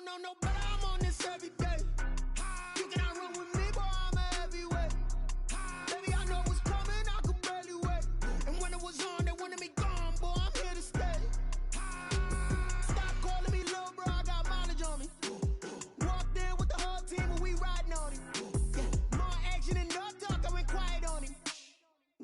don't know no better, I'm on this every day. You cannot run with me, boy, I'm a heavyweight. Baby, I know what's coming, I could barely wait. And when it was on, they wanted me gone, boy, I'm here to stay. Stop calling me little bro, I got mileage on me. Walked in with the whole team and we riding on him. Yeah, more action and no talk, I went quiet on him.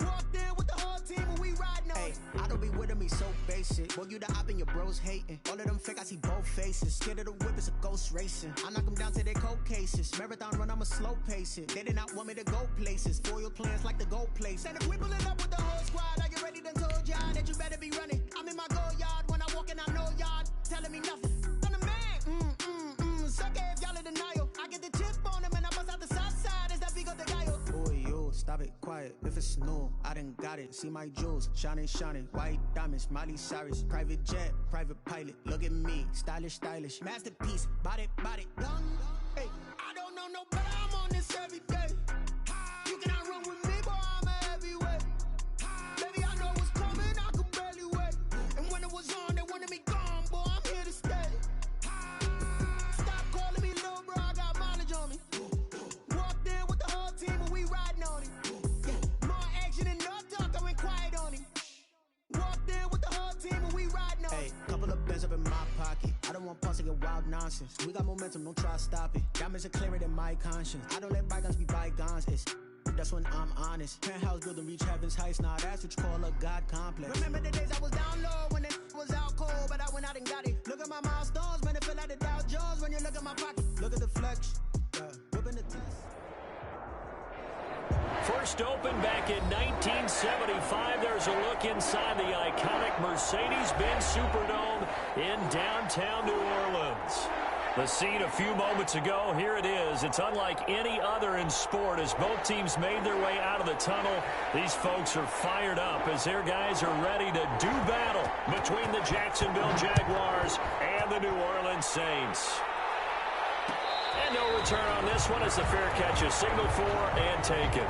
Walked in with the whole team and we riding on him. I don't be with me so basic. Boy, you the op and your bros hating. All of them fake, I see both faces. Scared of the whip, it's a ghost racing. I knock them down to their cold cases. Marathon run, I'ma slow pace it. They did not want me to go places. Foil plans like the gold place. And if we pulling up with the whole squad, are you ready? Done told y'all that you better be running. I'm in my go yard when I walk in, I know y'all telling me nothing. I'm the man. Sucker if y'all in denial. I get the chip on him and I bust out the south side. Is that Vigo de Gallo? Boy, you stop it, quiet. If it's new, I done got it. See my jewels, shining, shining. White diamonds, Miley Cyrus. Private jet, private pilot. Look at me, stylish, stylish. Masterpiece, body, done. Hey, I don't know no better, I'm on this every day. You cannot run with me, boy, I'm a heavyweight. Baby, I know what's coming, I could barely wait. And when it was on, they wanted me gone, boy, I'm here to stay. Stop calling me little bro, I got mileage on me. Walked in with the whole team and we riding on him. Yeah, more action and no talk, I went quiet on him. Walked in with the whole team and we riding on him. Hey, couple of bands up in my pocket. I don't want pause to get wild nonsense. We got momentum, don't try to stop it. Diamonds are clearer than my conscience. I don't let bygones be bygones. That's when I'm honest. Penthouse building reach heaven's heights. Now that's what you call a God complex. Remember the days I was down low when it was out cold, but I went out and got it. Look at my milestones, man, it feel like the Dow Jones when you look at my pocket. Look at the flex, whipping the test. First open back in 1975. There's a look inside the iconic Mercedes-Benz Superdome in downtown New Orleans. The scene a few moments ago, here it is. It's unlike any other in sport as both teams made their way out of the tunnel. These folks are fired up as their guys are ready to do battle between the Jacksonville Jaguars and the New Orleans Saints. And no return on this one as the fair catch is signaled for and taken.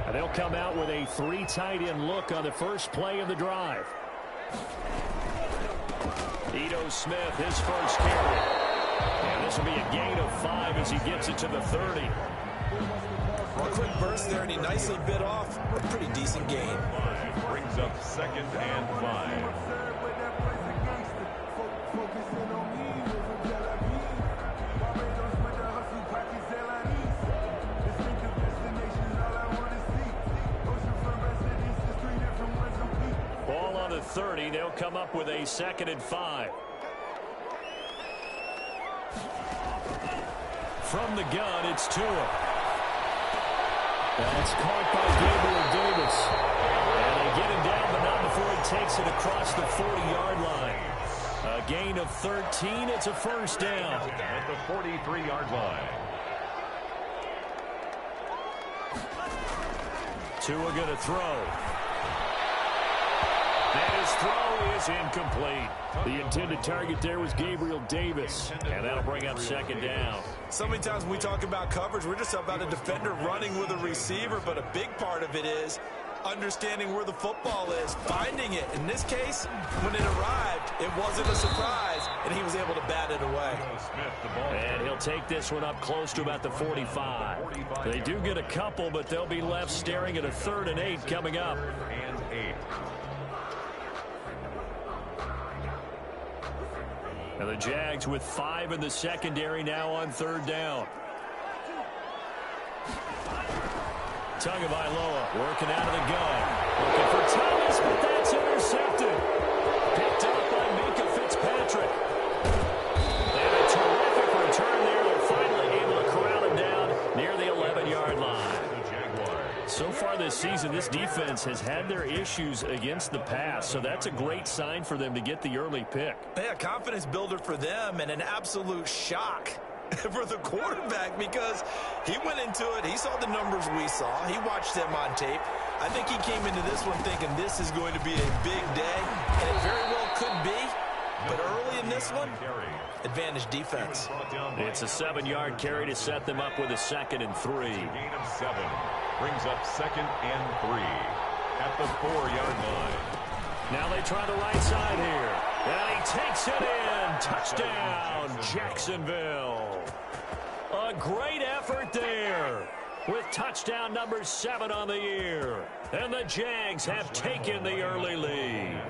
And they'll come out with a 3 tight end look on the first play of the drive. Ito Smith, his first carry. And this will be a gain of 5 as he gets it to the 30. A quick burst there, and he nicely bit off a pretty decent gain. Brings up 2nd and 5. Ball on the 30. They'll come up with a 2nd and 5. From the gun, it's Tua. That's caught by Gabriel Davis. And they get him down, but not before he takes it across the 40-yard line. A gain of 13. It's a first down. At the 43-yard line. Tua going to throw. And his throw is incomplete. The intended target there was Gabriel Davis. And that'll bring up 2nd down. So many times when we talk about coverage, we're just about a defender running with a receiver, but a big part of it is understanding where the football is, finding it. In this case, when it arrived, it wasn't a surprise, and he was able to bat it away. And he'll take this one up close to about the 45. They do get a couple, but they'll be left staring at a 3rd and 8 coming up. And the Jags with 5 in the secondary now on 3rd down. Tagovailoa working out of the gun. Looking for Thomas, but that's intercepted. Picked up by Minka Fitzpatrick. And a terrific return there. They're finally able to corral him down near the 11-yard line. So far this season, this defense has had their issues against the pass, so that's a great sign for them to get the early pick. Yeah, confidence builder for them and an absolute shock for the quarterback because he went into it. He saw the numbers we saw. He watched them on tape. I think he came into this one thinking this is going to be a big day, and it very well could be. But early in this one, advantage defense. It's a 7-yard carry to set them up with a 2nd and 3. Gain of 7. Brings up 2nd and 3 at the 4-yard line. Now they try the right side here. And he takes it in. Touchdown, Jacksonville. A great effort there with touchdown number 7 on the year. And the Jags have taken the early lead.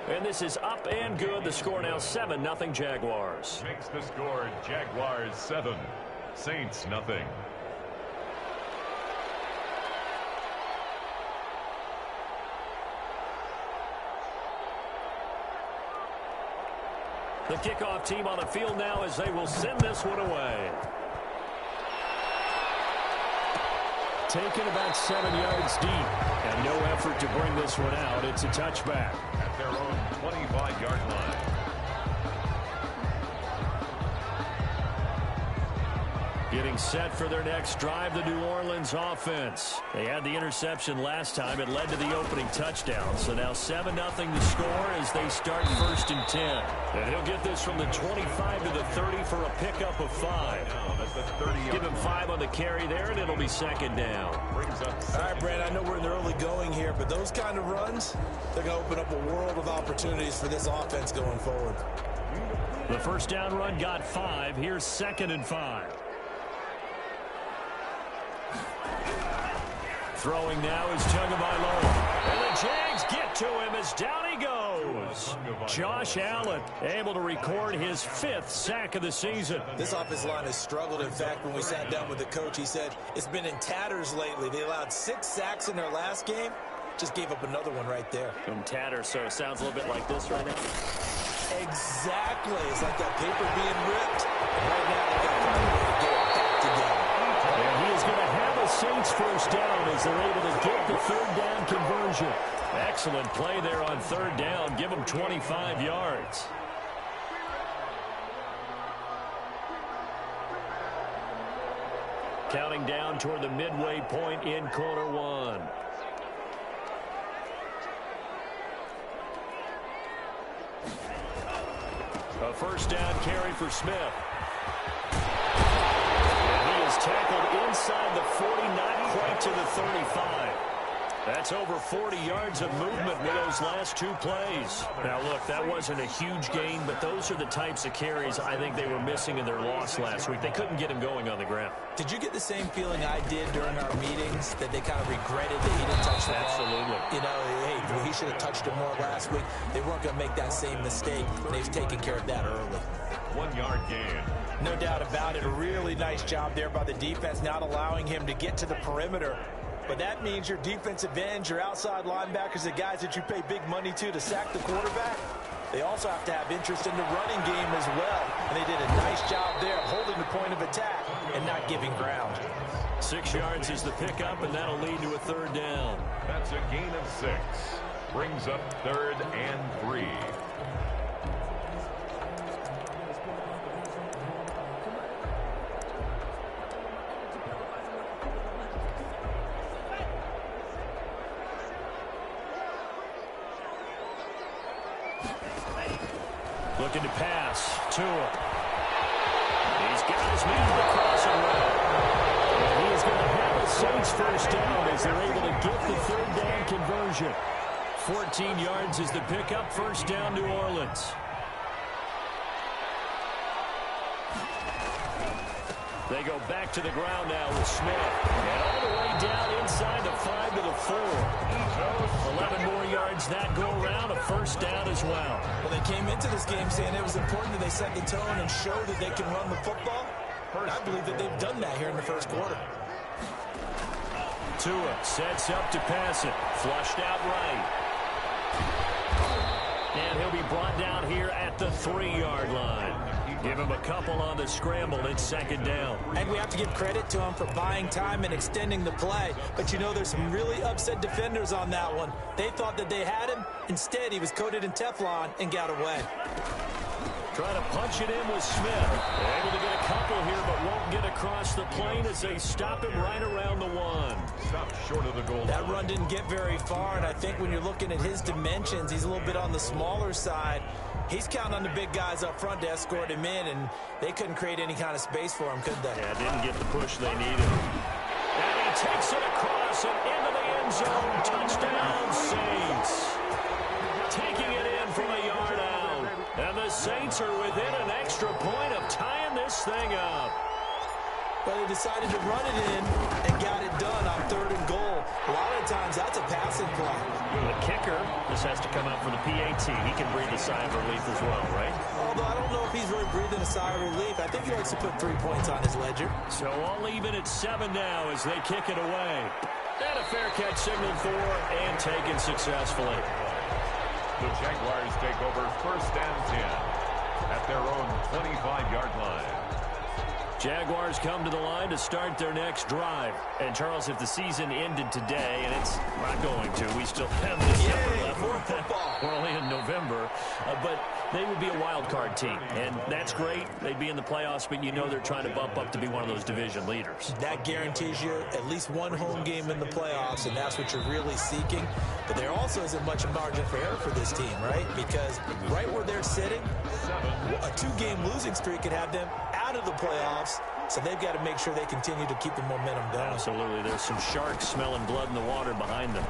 And this is up and good. The score now 7-0 Jaguars. Makes the score Jaguars 7, Saints nothing. The kickoff team on the field now as they will send this one away. Taken about 7 yards deep. And no effort to bring this one out. It's a touchback. At their own 25-yard line. Getting set for their next drive, the New Orleans offense. They had the interception last time. It led to the opening touchdown. So now 7-0 the score as they start 1st and 10. And he'll get this from the 25 to the 30 for a pickup of 5. Give him 5 on the carry there, and it'll be 2nd down. All right, Brad, I know we're in the early going here, but those kind of runs, they're going to open up a world of opportunities for this offense going forward. The first down run got 5. Here's 2nd and 5. Throwing now is Tagovailoa. And the Jags get to him as down he goes. Josh Allen able to record his 5th sack of the season. This offensive line has struggled. In fact, when we sat down with the coach, he said it's been in tatters lately. They allowed 6 sacks in their last game. Just gave up another one right there. In tatters, so it sounds a little bit like this right now. Exactly. It's like that paper being ripped. And right now, they got to find a way to get it back together. And he is going to have a Saints first down as they're able to get the 3rd down conversion. Excellent play there on 3rd down. Give them 25 yards. Counting down toward the midway point in quarter 1. A first down carry for Smith. Tackled inside the 40, not quite to the 35. That's over 40 yards of movement with those last 2 plays. Now, look, that wasn't a huge gain, but those are the types of carries I think they were missing in their loss last week. They couldn't get him going on the ground. Did you get the same feeling I did during our meetings, that they kind of regretted that he didn't touch the ball? Absolutely. You know, hey, he should have touched it more last week. They weren't going to make that same mistake. They've taken care of that early. 1-yard gain. No doubt about it. A really nice job there by the defense, not allowing him to get to the perimeter. But that means your defensive ends, your outside linebackers, the guys that you pay big money to sack the quarterback, they also have to have interest in the running game as well. And they did a nice job there of holding the point of attack and not giving ground. 6 yards is the pickup, and that'll lead to a 3rd down. That's a gain of 6. Brings up 3rd and 3. Looking to pass. Tua. He's got his man to the crossing route. And he is going to have a Saints first down as they're able to get the 3rd down conversion. 14 yards is the pickup. First down, New Orleans. They go back to the ground now with Smith. And all the way down inside the 5 to the 4. 11 more yards that go around. A first down as well. Well, they came into this game saying it was important that they set the tone and show that they can run the football. I believe that they've done that here in the first quarter. Tua sets up to pass it. Flushed out right. And he'll be brought down here at the 3-yard line. Give him a couple on the scramble. It's 2nd down. And we have to give credit to him for buying time and extending the play. But, you know, there's some really upset defenders on that one. They thought that they had him. Instead, he was coated in Teflon and got away. Trying to punch it in with Smith. Able to get a couple here, but won't get across the plane as they stop him right around the 1. Stopped short of the goal line. That run didn't get very far, and I think when you're looking at his dimensions, he's a little bit on the smaller side. He's counting on the big guys up front to escort him in, and they couldn't create any kind of space for him, could they? Yeah, didn't get the push they needed. And he takes it across and into the end zone. Touchdown, Saints. Taking it in from a yard out. And the Saints are within an extra point of tying this thing up. But they decided to run it in and got it done on 3rd and goal. A lot of times that's a passing play. The kicker, this has to come out for the PAT. He can breathe a sigh of relief as well, right? Although I don't know if he's really breathing a sigh of relief. I think he likes to put 3 points on his ledger. So all even at 7 now as they kick it away. And a fair catch signaled for and taken successfully. The Jaguars take over 1st and 10 at their own 25-yard line. Jaguars come to the line to start their next drive. And, Charles, if the season ended today, and it's not going to, we still have December left. More football. We're only in November. But they would be a wild card team. And that's great. They'd be in the playoffs, but you know they're trying to bump up to be one of those division leaders. That guarantees you at least one home game in the playoffs, and that's what you're really seeking. But there also isn't much margin for error for this team, right? Because right where they're sitting, a 2-game losing streak could have them out of the playoffs, so they've got to make sure they continue to keep the momentum going. Absolutely. There's some sharks smelling blood in the water behind them.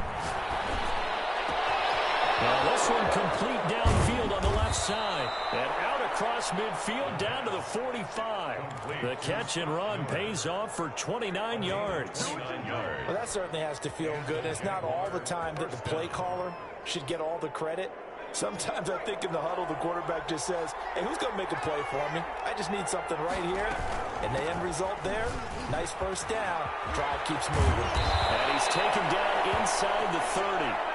Now this one complete downfield on the left side. And out across midfield down to the 45. The catch and run pays off for 29 yards. Well, that certainly has to feel good. And it's not all the time that the play caller should get all the credit. Sometimes I think in the huddle, the quarterback just says, hey, who's going to make a play for me? I just need something right here. And the end result there, nice first down. Drive keeps moving. And he's taken down inside the 30.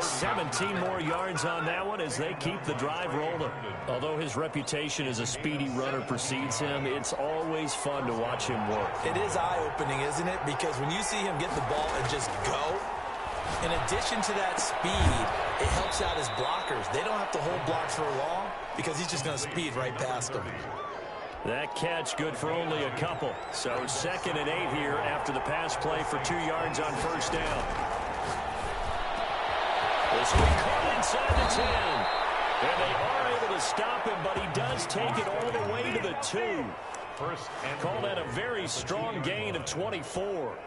17 more yards on that one as they keep the drive rolling. Although his reputation as a speedy runner precedes him, it's always fun to watch him work. It is eye-opening, isn't it? Because when you see him get the ball and just go, in addition to that speed, it helps out his blockers. They don't have to hold blocks for long because he's just going to speed right past them. That catch good for only a couple. So 2nd and 8 here after the pass play for 2 yards on first down. This will be caught inside the 10. And they are able to stop him, but he does take it all the way to the 2. Call that a very strong gain of 24.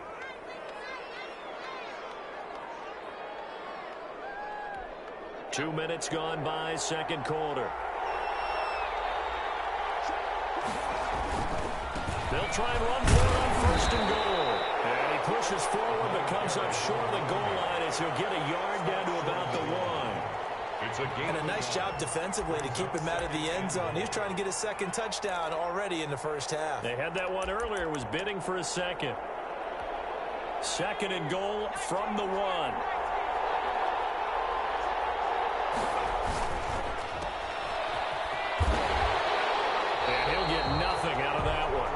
Two minutes gone by, second quarter. They'll try and run for it on 1st and goal. And he pushes forward but comes up short of the goal line as he'll get a yard down to about the 1. It's a game. And a nice job defensively to keep him out of the end zone. He's trying to get his 2nd touchdown already in the first half. They had that one earlier, was bidding for a 2nd. 2nd and goal from the 1. And he'll get nothing out of that one.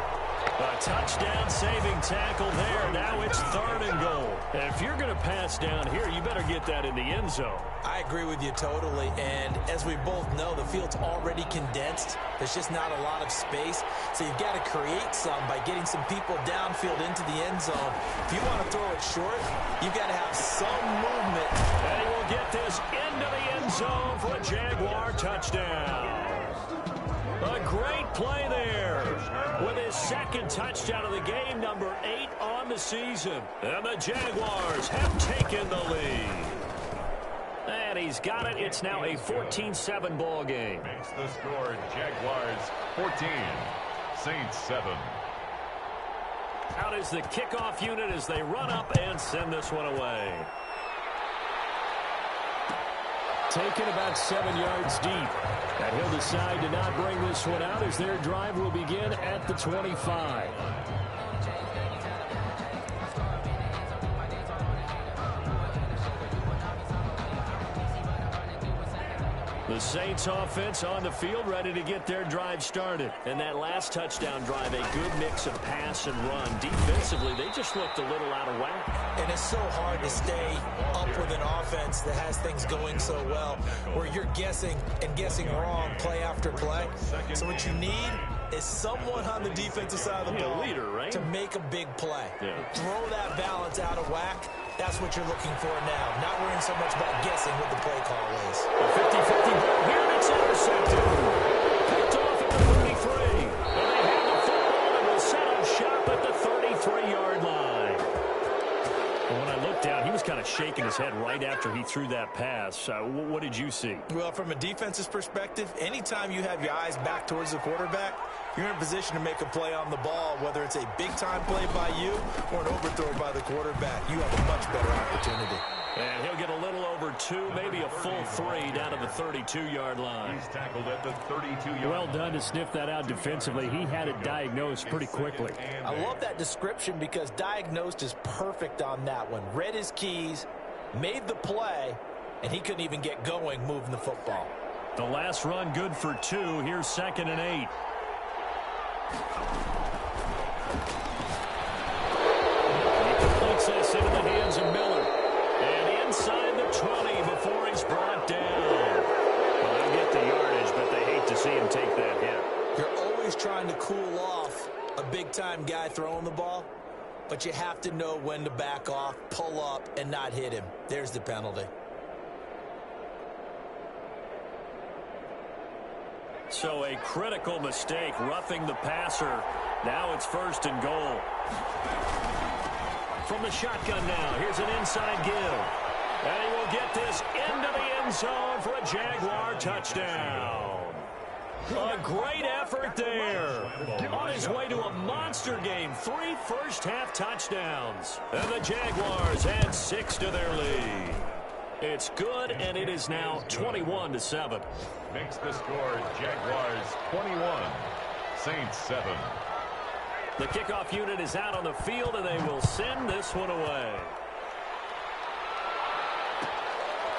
A touchdown saving tackle there. Now it's 3rd and goal. And if you're going to pass down here, you better get that in the end zone. I agree with you totally. And as we both know, the field's already condensed. There's just not a lot of space. So you've got to create some by getting some people downfield into the end zone. If you want to throw it short, you've got to have some movement. And he will get this into the end zone for a Jaguar touchdown. A great play there with his 2nd touchdown of the game, number 8 on the season. And the Jaguars have taken the lead. And he's got it. It's now a 14-7 ball game. Makes the score Jaguars 14, Saints 7. Out is the kickoff unit as they run up and send this one away. Taken about 7 yards deep. And he'll decide to not bring this one out as their drive will begin at the 25. The Saints offense on the field, ready to get their drive started. And that last touchdown drive, a good mix of pass and run. Defensively, they just looked a little out of whack. And it's so hard to stay up with an offense that has things going so well, where you're guessing and guessing wrong play after play. So what you need is someone on the defensive side of the ball leader, right? to make a big play. Yeah. Throw that balance out of whack. That's what you're looking for now. Not worrying so much about guessing what the play call is. A 50-50 ball here, and it's intercepted. Picked off at the 33. And they have the football and will set up shop at the 33-yard line. And when I looked down, he was kind of shaking his head right after he threw that pass. What did you see? Well, from a defense's perspective, anytime you have your eyes back towards the quarterback, you're in a position to make a play on the ball, whether it's a big-time play by you or an overthrow by the quarterback. You have a much better opportunity. And he'll get a little over 2, maybe a full 3 down to the 32-yard line. He's tackled at the 32-yard line. Well done to sniff that out defensively. He had it diagnosed pretty quickly. I love that description because diagnosed is perfect on that one. Read his keys, made the play, and he couldn't even get going moving the football. The last run good for 2. Here's 2nd and 8. He completes this into the hands of Miller. And inside the 20 before he's brought down. Well, they'll get the yardage, but they hate to see him take that hit. You're always trying to cool off a big-time guy throwing the ball, but you have to know when to back off, pull up, and not hit him. There's the penalty. So a critical mistake, roughing the passer. Now it's 1st and goal. From the shotgun now, here's an inside give. And he will get this into the end zone for a Jaguar touchdown. A great effort there. On his way to a monster game, 3 first-half touchdowns. And the Jaguars add 6 to their lead. It's good, and it is now 21-7. Makes the score Jaguars 21, Saints 7. The kickoff unit is out on the field, and they will send this one away.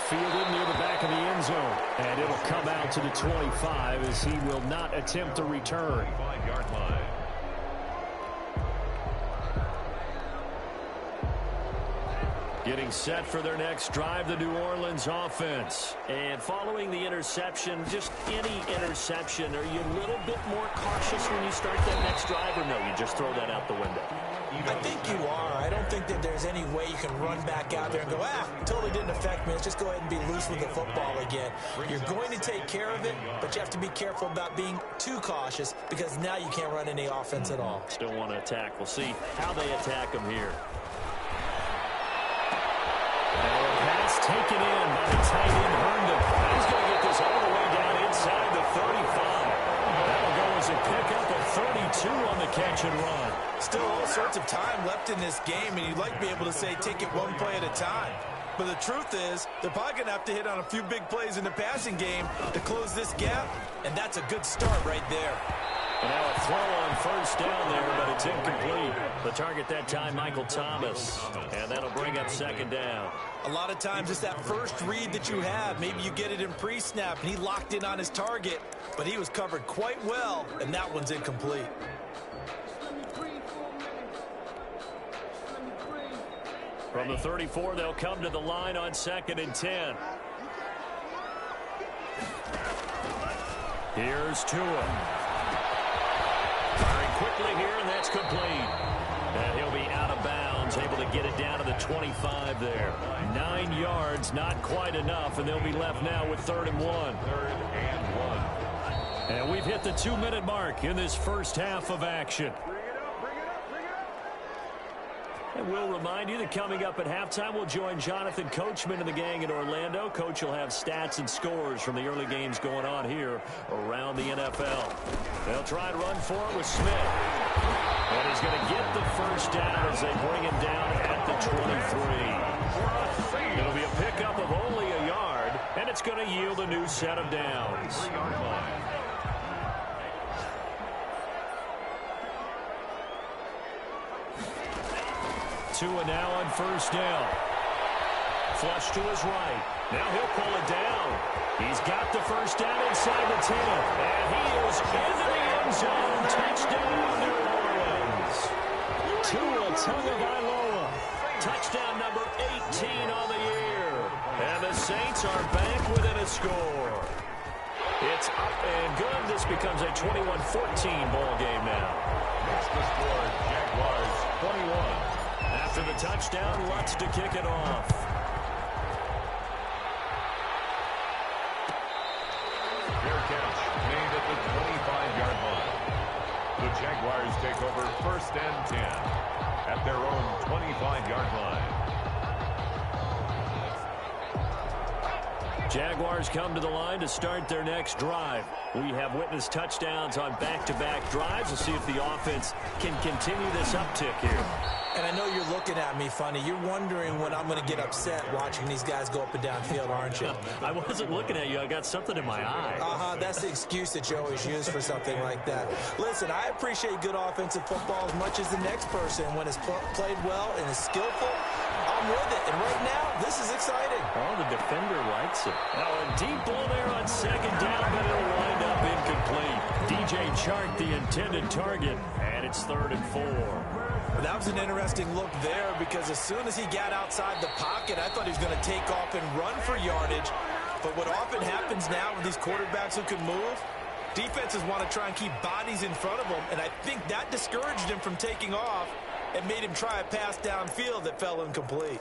Fielded near the back of the end zone, and it'll come out to the 25 as he will not attempt a return. 25-yard line. Getting set for their next drive, the New Orleans offense. And following the interception, just any interception, are you a little bit more cautious when you start that next drive, or no, you just throw that out the window? I think you are. I don't think that there's any way you can run back out there and go, totally didn't affect me. Let's just go ahead and be loose with the football again. You're going to take care of it, but you have to be careful about being too cautious because now you can't run any offense at all. Still want to attack. We'll see how they attack him here. Pass taken in by the tight end, Herndon. He's going to get this all the way down inside the 35. That'll go as a pickup of 32 on the catch and run. Still all sorts of time left in this game, and you'd like to be able to say take it one play at a time. But the truth is, they're probably going to have to hit on a few big plays in the passing game to close this gap, and that's a good start right there. And now a throw on first down there, but it's incomplete. The target that time, Michael Thomas. And that'll bring up 2nd down. A lot of times it's that first read that you have. Maybe you get it in pre-snap, and he locked in on his target, but he was covered quite well, and that one's incomplete. From the 34, they'll come to the line on 2nd and 10. Here's Tua. Firing quickly here, and that's complete. And he'll be out of bounds, able to get it down to the 25 there. 9 yards, not quite enough, and they'll be left now with 3rd and 1. 3rd and 1. And we've hit the 2-minute mark in this first half of action. And we'll remind you that coming up at halftime, we'll join Jonathan Coachman and the gang in Orlando. Coach will have stats and scores from the early games going on here around the NFL. They'll try and run for it with Smith. And he's going to get the first down as they bring him down at the 23. It'll be a pickup of only a yard, and it's going to yield a new set of downs. 3-yard line. Tua now on first down. Flush to his right. Now he'll pull it down. He's got the first down inside the 10. And he is into the end zone. Touchdown, New Orleans. Tua Tagovailoa. Touchdown number 18 on the year. And the Saints are back within a score. It's up and good. This becomes a 21-14 ball game now. Makes the score Jaguars 21. After the touchdown, Lutz to kick it off. Fair catch made at the 25-yard line. The Jaguars take over first and 10 at their own 25-yard line. Jaguars come to the line to start their next drive. We have witnessed touchdowns on back-to-back drives. We'll see if the offense can continue this uptick here. And I know you're looking at me funny. You're wondering when I'm going to get upset watching these guys go up and down field, aren't you? I wasn't looking at you. I got something in my eye. That's the excuse that you always use for something like that. Listen, I appreciate good offensive football as much as the next person. When it's played well and is skillful, I'm with it. And right now, this is exciting. Oh, the defender likes it. Now a deep ball there on second down, but it'll wind up incomplete. DJ Chark, the intended target, and it's 3rd and 4. That was an interesting look there because as soon as he got outside the pocket, I thought he was going to take off and run for yardage. But what often happens now with these quarterbacks who can move, defenses want to try and keep bodies in front of them, and I think that discouraged him from taking off and made him try a pass downfield that fell incomplete.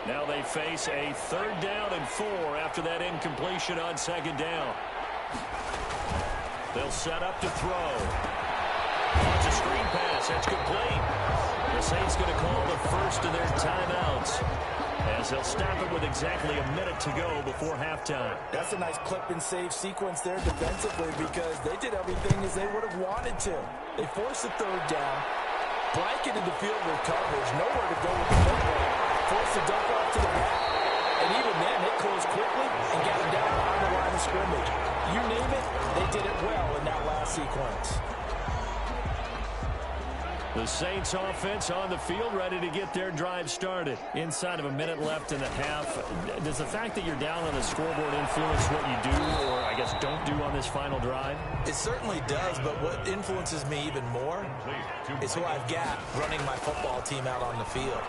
Now they face a 3rd down and 4 after that incompletion on second down. They'll set up to throw. It's a screen pass. That's complete. The Saints going to call the first of their timeouts as they'll stop it with exactly a minute to go before halftime. That's a nice clip and save sequence there defensively because they did everything as they would have wanted to. They forced the 3rd down, blanketed the field with coverage, nowhere to go with the football, forced the dump off to the back, and even then they closed quickly and got him down on the line of scrimmage. You name it, they did it well in that last sequence. The Saints offense on the field ready to get their drive started. Inside of a minute left in the half, does the fact that you're down on the scoreboard influence what you do or, I guess, don't do on this final drive? It certainly does, but what influences me even more is who I've got running my football team out on the field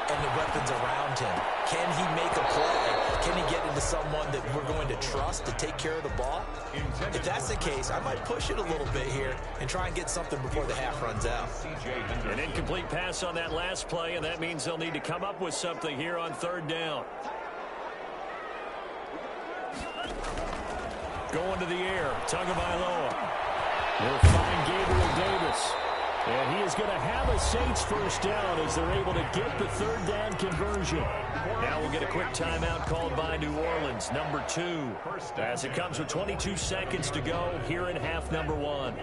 and the weapons around him. Can he make a play? Can he get into someone that we're going to trust to take care of the ball? If that's the case, I might push it a little bit here and try and get something before the half runs out. An incomplete pass on that last play, and that means they'll need to come up with something here on 3rd down. Going to the air, Tagovailoa. We'll find Gabriel Davis. And he is going to have a Saints first down as they're able to get the 3rd down conversion. Now we'll get a quick timeout called by New Orleans, number 2. As it comes with 22 seconds to go here in half number 1.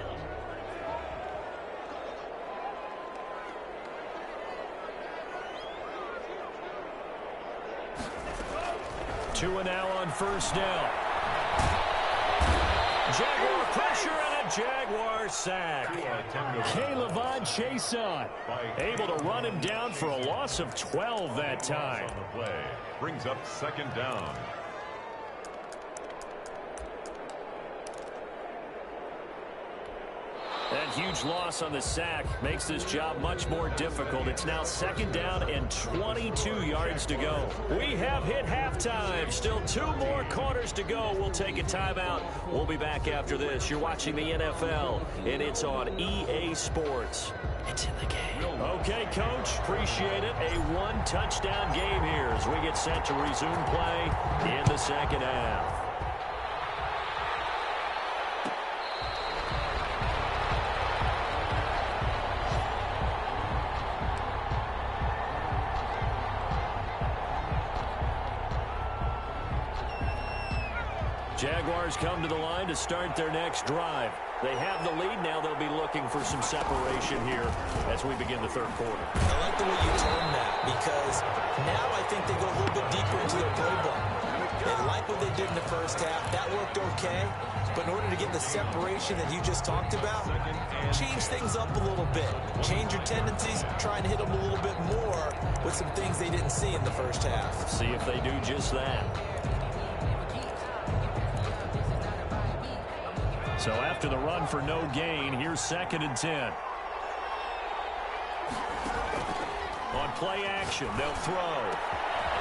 Tua now on first down. Jaguar pressure and a Jaguar sack. K'Lavon Chaisson able to run him down for a loss of 12 that time. On the play brings up 2nd down. That huge loss on the sack makes this job much more difficult. It's now 2nd down and 22 yards to go. We have hit halftime. Still 2 more quarters to go. We'll take a timeout. We'll be back after this. You're watching the NFL, and it's on EA Sports. It's in the game. Okay, Coach. Appreciate it. A 1-touchdown game here as we get set to resume play in the second half. Jaguars come to the line to start their next drive. They have the lead. Now they'll be looking for some separation here as we begin the 3rd quarter. I like the way you term that because now I think they go a little bit deeper into their playbook. They like what they did in the first half. That worked okay. But in order to get the separation that you just talked about, change things up a little bit. Change your tendencies. Try and hit them a little bit more with some things they didn't see in the first half. See if they do just that. So after the run for no gain, here's 2nd and 10. On play action, they'll throw.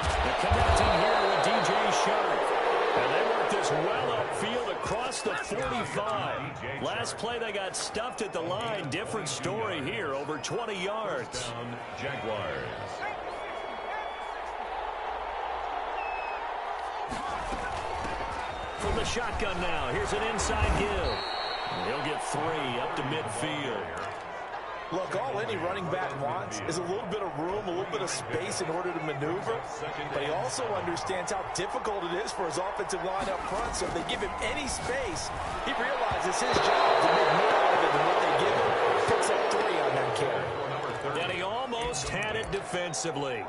They're connecting here with DJ Shark. And they work this well upfield across the 45. Last play, they got stuffed at the line. Different story here, over 20 yards. Jaguars. From the shotgun now, here's an inside give. And he'll get 3 up to midfield. Look, all any running back wants is a little bit of room, a little bit of space in order to maneuver. But he also understands how difficult it is for his offensive line up front. So if they give him any space, he realizes his job to make more of it than what they give him. Picks up 3 on that carry. And he almost had it defensively.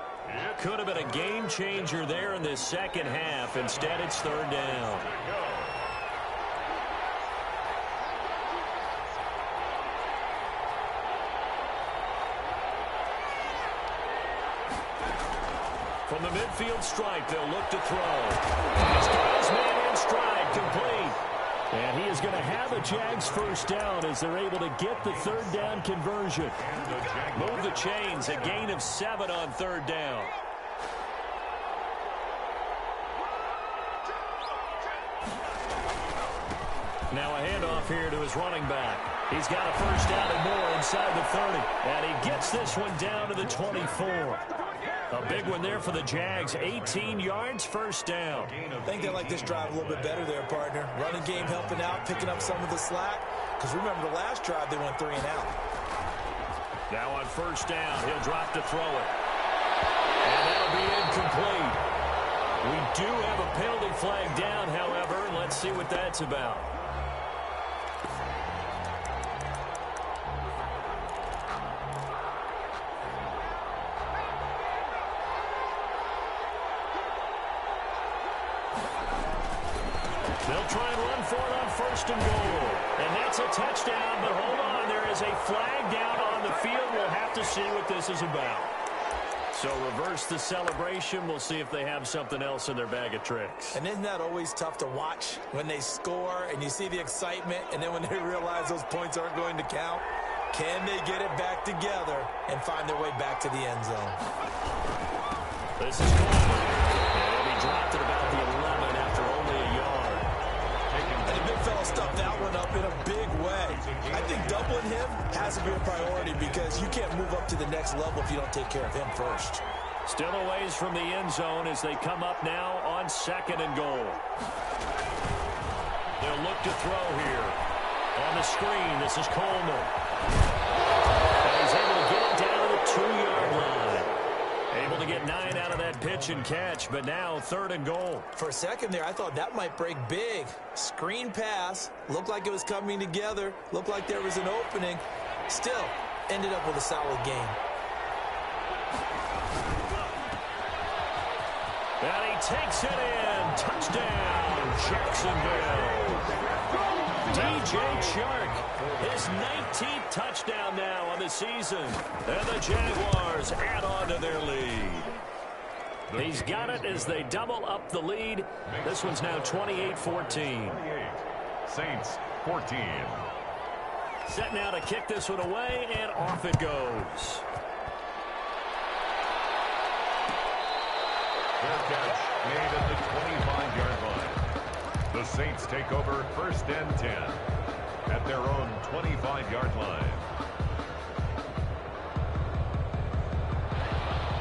Could have been a game changer there in this second half. Instead, it's 3rd down. From the midfield stripe, they'll look to throw. He's got his man in stride, complete. And he is going to have a Jags first down as they're able to get the 3rd down conversion. Move the chains, a gain of 7 on 3rd down. Now a handoff here to his running back. He's got a first down and more inside the 30. And he gets this one down to the 24. A big one there for the Jags. 18 yards, first down. I think they like this drive a little bit better there, partner. Running game helping out, picking up some of the slack. Because remember, the last drive, they went 3 and out. Now on first down, he'll drop to throw it. And that'll be incomplete. We do have a penalty flag down, however, and let's see what that's about. They'll try and run for it on 1st and goal. And that's a touchdown, but hold on. There is a flag down on the field. We'll have to see what this is about. So reverse the celebration. We'll see if they have something else in their bag of tricks. And isn't that always tough to watch when they score and you see the excitement, and then when they realize those points aren't going to count? Can they get it back together and find their way back to the end zone? This is Coleman. And he'll be dropped at about the 11 after only a yard. And the big fella stuffed that one up in a big way. I think doubling him has to be a priority because you can't move up to the next level if you don't take care of him first. Still a ways from the end zone as they come up now on 2nd and goal. They'll look to throw here. On the screen, this is Coleman. And he's able to get it down to the 2-yard line. Able to get 9 out of that pitch and catch, but now 3rd and goal. For a second there, I thought that might break big. Screen pass. Looked like it was coming together. Looked like there was an opening. Still, ended up with a solid game. And he takes it in. Touchdown, Jacksonville. DJ Chark, his 19th touchdown now on the season. And the Jaguars add on to their lead. He's got it as they double up the lead. This one's now 28-14. Saints 14. Set now to kick this one away, and off it goes. Fair catch made at the 25-yard line. The Saints take over 1st and 10 at their own 25-yard line.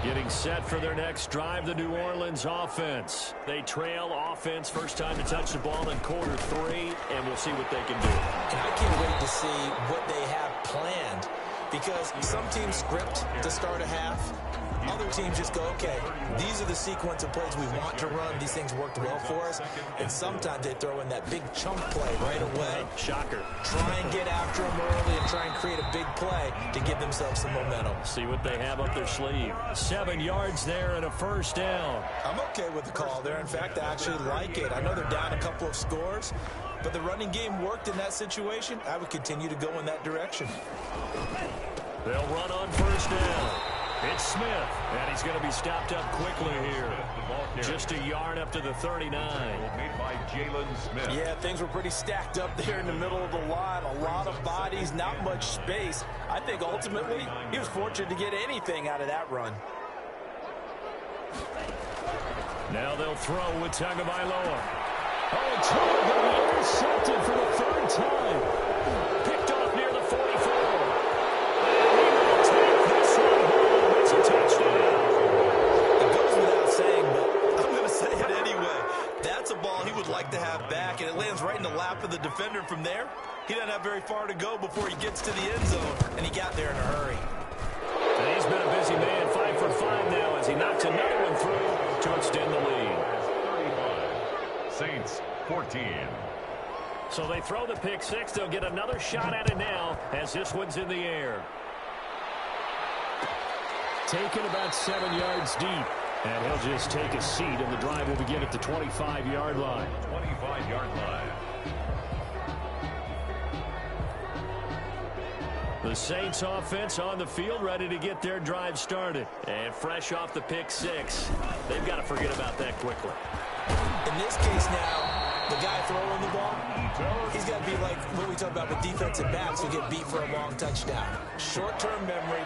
Getting set for their next drive, the New Orleans offense. They trail offense, first time to touch the ball in quarter 3, and we'll see what they can do. And I can't wait to see what they have planned, because some teams script to start a half. Other teams just go, okay, these are the sequence of plays we want to run. These things worked well for us. And sometimes they throw in that big chunk play right away. Shocker. Try and get after them early and try and create a big play to give themselves some momentum. See what they have up their sleeve. 7 yards there and a first down. I'm okay with the call there. In fact, I actually like it. I know they're down a couple of scores, but the running game worked in that situation. I would continue to go in that direction. They'll run on first down. It's Smith, and he's going to be stopped up quickly here. Just a yard up to the 39. Made by Jalen Smith. Yeah, things were pretty stacked up there in the middle of the line. A lot of bodies, not much space. I think ultimately he was fortunate to get anything out of that run. Now they'll throw with Tagovailoa. Oh, Tua going to be intercepted for the third time. Picked off near the 44. And he will take this one home. It's a touchdown. It goes without saying, but I'm going to say it anyway. That's a ball he would like to have back, and it lands right in the lap of the defender from there. He doesn't have very far to go before he gets to the end zone, and he got there in a hurry. And he's been a busy man, 5 for 5 now as he knocks another one through to extend the lead. 35. Saints 14. So they throw the pick six. They'll get another shot at it now as this one's in the air. Taken about 7 yards deep. And he'll just take a seat, and the drive will begin at the 25-yard line. 25-yard line. The Saints offense on the field, ready to get their drive started. And fresh off the pick six, they've got to forget about that quickly. In this case now, the guy throwing the ball, he's got to be like what we talk about with defensive backs who get beat for a long touchdown. Short-term memory,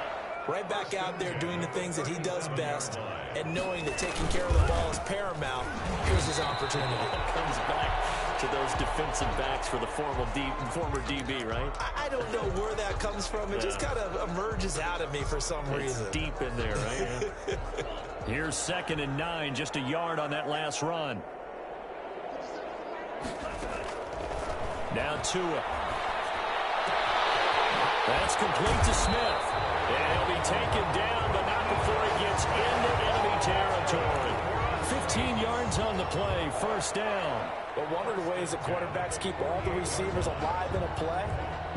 right back out there doing the things that he does best, and knowing that taking care of the ball is paramount. Here's his opportunity. Comes back to those defensive backs for the former DB, right? I don't know where that comes from. It just kind of emerges out of me for some reason. It's deep in there, right? Here's 2nd and 9, just a yard on that last run. Now Tua. That's complete to Smith. And he'll be taken down, but not before he gets into enemy territory. 15 yards on the play, first down. But one of the ways that quarterbacks keep all the receivers alive in a play,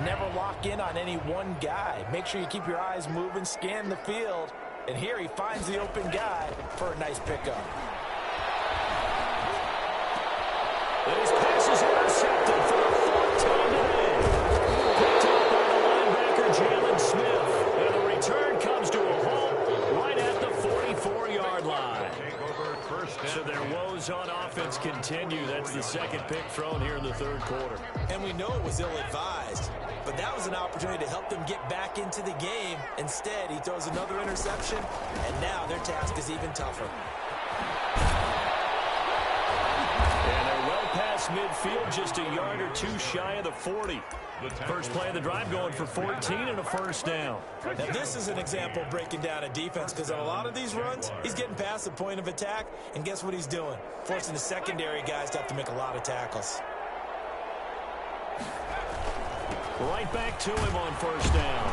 never lock in on any one guy. Make sure you keep your eyes moving, scan the field, and here he finds the open guy for a nice pickup. And his pass is intercepted for the 4th time today. Picked up by the linebacker, Jalen Smith. And the return comes to a halt right at the 44-yard line. So their woes on offense continue. That's the 2nd pick thrown here in the 3rd quarter. And we know it was ill-advised, but that was an opportunity to help them get back into the game. Instead, he throws another interception, and now their task is even tougher. And they're well past midfield, just a yard or two shy of the 40. First play of the drive going for 14 and a first down. Now, this is an example of breaking down a defense, because on a lot of these runs, he's getting past the point of attack, and guess what he's doing? Forcing the secondary guys to have to make a lot of tackles. Right back to him on first down.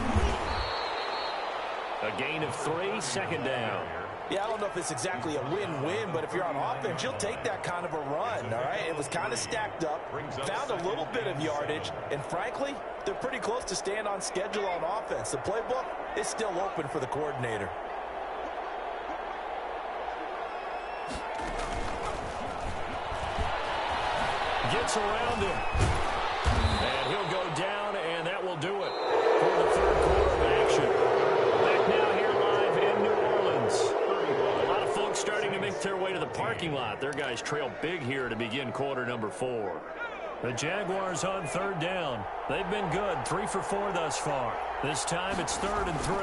A gain of 3, 2nd down. Yeah, I don't know if it's exactly a win-win, but if you're on offense, you'll take that kind of a run, all right? It was kind of stacked up, found a little bit of yardage, and frankly, they're pretty close to staying on schedule on offense. The playbook is still open for the coordinator. Gets around him. And he'll go down, and that will do it for the 3rd quarter of action. Back now here live in New Orleans. A lot of folks starting to make their way to the parking lot. Their guys trail big here to begin quarter number 4. The Jaguars on 3rd down. They've been good, 3 for 4 thus far. This time it's 3rd and 3.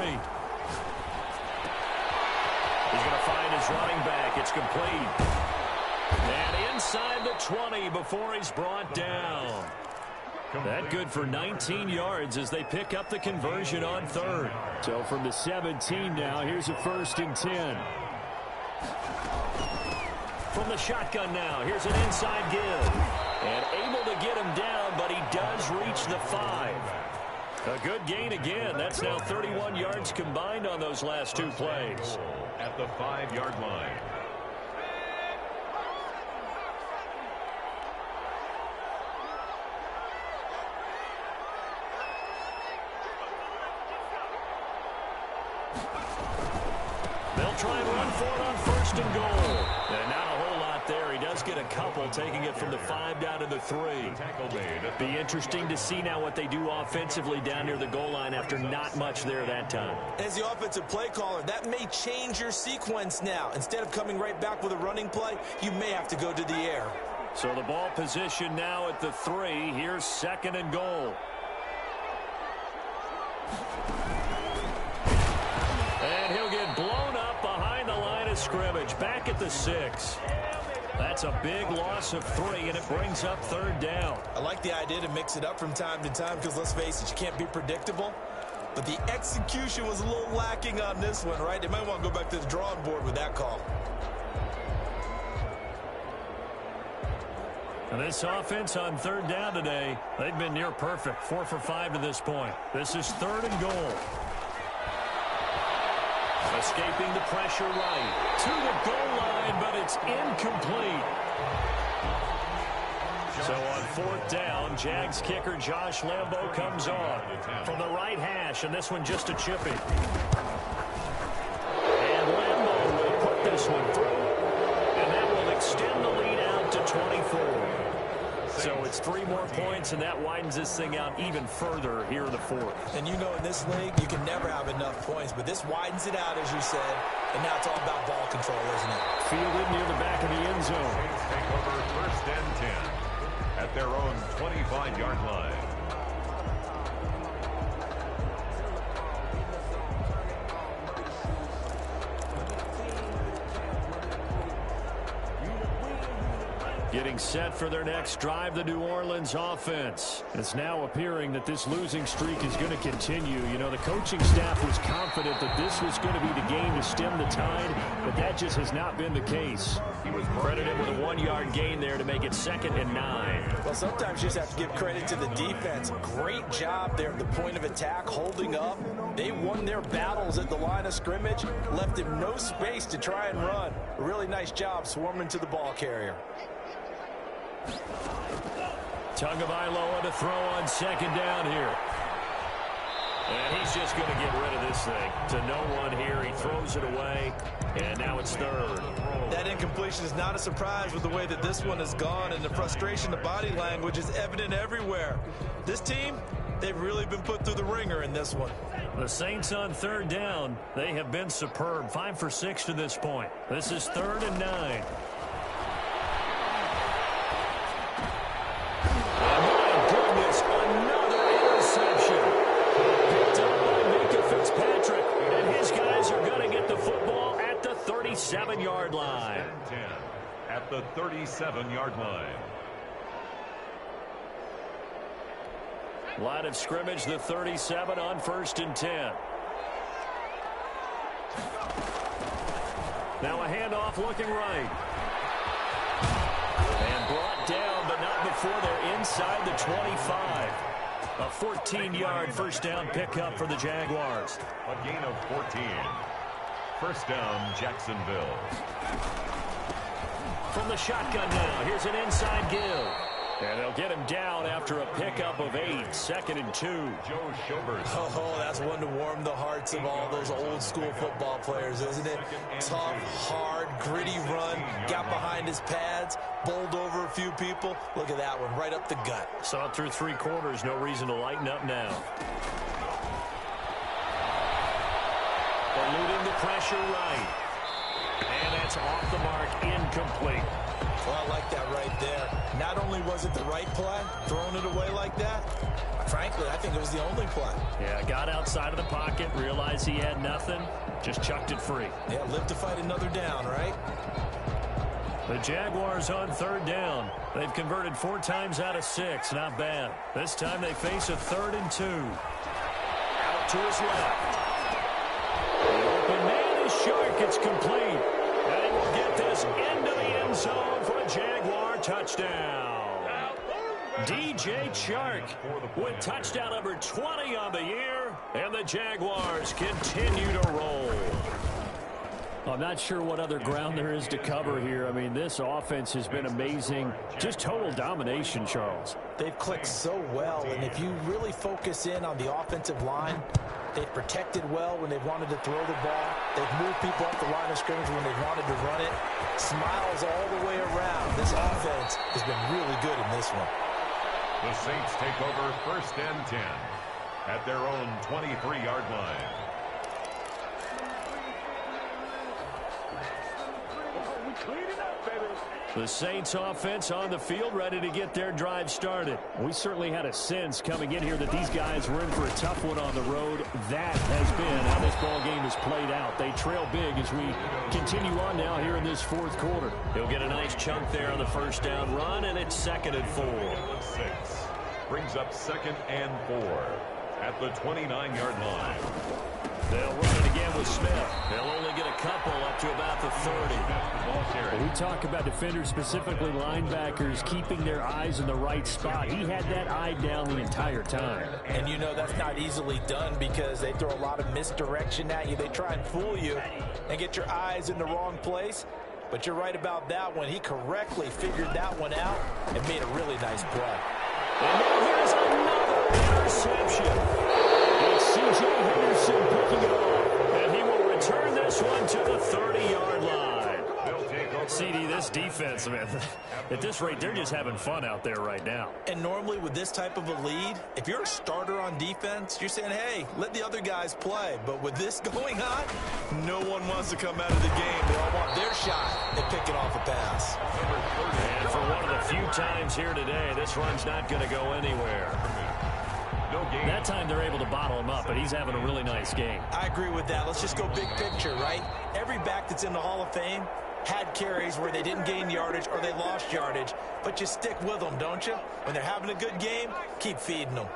He's going to find his running back. It's complete. And inside the 20 before he's brought down. That good for 19 yards as they pick up the conversion on 3rd. So from the 17 now, here's a 1st and 10. From the shotgun now, here's an inside give. And able to get him down, but he does reach the 5. A good gain again. That's now 31 yards combined on those last 2 plays. At the 5-yard line. They'll try and run for it on 1st and goal. And not a whole lot there. He does get a couple, taking it from the 5 down to the 3. Be interesting to see now what they do offensively down near the goal line after not much there that time. As the offensive play caller, that may change your sequence now. Instead of coming right back with a running play, you may have to go to the air. So the ball position now at the 3. Here's 2nd and goal. And he'll get blown up behind the line of scrimmage. Back at the 6. That's a big loss of 3, and it brings up 3rd down. I like the idea to mix it up from time to time because, let's face it, you can't be predictable. But the execution was a little lacking on this one, right? They might want to go back to the drawing board with that call. And this offense on 3rd down today, they've been near perfect. 4 for 5 to this point. This is 3rd and goal. Escaping the pressure right to the goal line, but it's incomplete. So on 4th down, Jags kicker Josh Lambo comes on from the right hash, and this one just a chippy. And Lambo will put this one through, and that will extend the lead out to 24. So it's 3 more points, and that widens this thing out even further here in the 4th. And you know in this league, you can never have enough points, but this widens it out, as you said, and now it's all about ball control, isn't it? Fielded near the back of the end zone. Saints take over 1st and 10 at their own 25-yard line. Getting set for their next drive, the New Orleans offense. It's now appearing that this losing streak is going to continue. You know, the coaching staff was confident that this was going to be the game to stem the tide, but that just has not been the case. He was credited with a 1-yard gain there to make it 2nd and 9. Well, sometimes you just have to give credit to the defense. Great job there at the point of attack, holding up. They won their battles at the line of scrimmage, left him no space to try and run. A really nice job swarming to the ball carrier. Tagovailoa to throw on 2nd down here. And he's just going to get rid of this thing to no one here. He throws it away, and now it's 3rd. That incompletion is not a surprise with the way that this one has gone, and the frustration, the body language is evident everywhere. This team, they've really been put through the ringer in this one. The Saints on 3rd down, they have been superb. 5 for 6 to this point. This is 3rd and 9. Football at the 37-yard line. 10 at the 37-yard line. Line of scrimmage, the 37 on 1st and 10. Now a handoff looking right. And brought down, but not before they're inside the 25. A 14-yard first down pickup for the Jaguars. A gain of 14. First down, Jacksonville. From the shotgun now, here's an inside give. And they'll get him down after a pickup of 8. 2nd and 2. Joe Schobert. Oh, that's one to warm the hearts of all those old school football players, isn't it? Tough, hard, gritty run. Got behind his pads, bowled over a few people. Look at that one, right up the gut. Saw it through 3 quarters. No reason to lighten up now. Eluding the pressure right. And that's off the mark, incomplete. Well, I like that right there. Not only was it the right play, throwing it away like that, frankly, I think it was the only play. Yeah, got outside of the pocket, realized he had nothing, just chucked it free. Yeah, live to fight another down, right? The Jaguars on 3rd down. They've converted 4 times out of 6. Not bad. This time they face a 3rd and 2. Out to his left. The man is Shark. It's complete. And he will get this into the end zone for a Jaguar touchdown. DJ Chark with touchdown number 20 on the year. And the Jaguars continue to roll. I'm not sure what other ground there is to cover here. I mean, this offense has been amazing. Just total domination, Charles. They've clicked so well, and if you really focus in on the offensive line, they've protected well when they've wanted to throw the ball. They've moved people up the line of scrimmage when they wanted to run it. Smiles all the way around. This offense has been really good in this one. The Saints take over 1st and 10 at their own 23-yard line. The Saints offense on the field, ready to get their drive started. We certainly had a sense coming in here that these guys were in for a tough one on the road. That has been how this ball game has played out. They trail big as we continue on now here in this 4th quarter. He'll get a nice chunk there on the first down run, and it's 2nd and 4. 6 brings up 2nd and 4 at the 29-yard line. They'll run it again with Smith. They'll only get a couple up to about the 30. When we talk about defenders, specifically linebackers, keeping their eyes in the right spot. He had that eye down the entire time. And you know that's not easily done because they throw a lot of misdirection at you. They try and fool you and get your eyes in the wrong place. But you're right about that one. He correctly figured that one out and made a really nice play. And now here's another interception. It's C.J. Henderson picking it off, and he will return this one to the 30-yard line. CD, this defense, man, at this rate, they're just having fun out there right now. And normally with this type of a lead, if you're a starter on defense, you're saying, hey, let the other guys play. But with this going on, no one wants to come out of the game. They all want their shot at picking off a pass. And for one of the few times here today, this run's not going to go anywhere. That time they're able to bottle him up, but he's having a really nice game. I agree with that. Let's just go big picture, right? Every back that's in the Hall of Fame had carries where they didn't gain yardage or they lost yardage, but you stick with them, don't you? When they're having a good game, keep feeding them.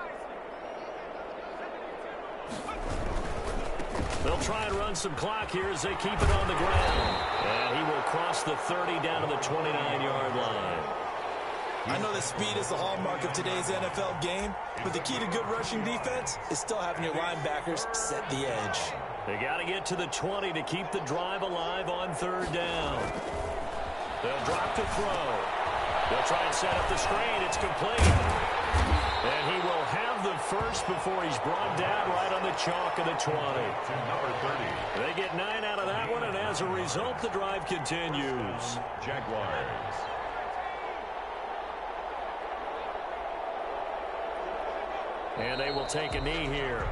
They'll try and run some clock here as they keep it on the ground. And he will cross the 30 down to the 29-yard line. I know that speed is the hallmark of today's NFL game, but the key to good rushing defense is still having your linebackers set the edge. They got to get to the 20 to keep the drive alive on 3rd down. They'll drop to throw. They'll try and set up the screen. It's complete. And he will have the first before he's brought down right on the chalk of the 20. Number 30. They get 9 out of that one, and as a result, the drive continues. Jaguars. And they will take a knee here.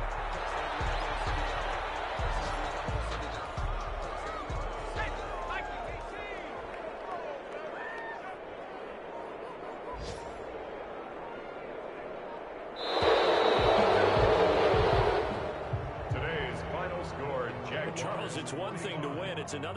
Today's final score, Jaguars. Charles, it's one thing to win. It's another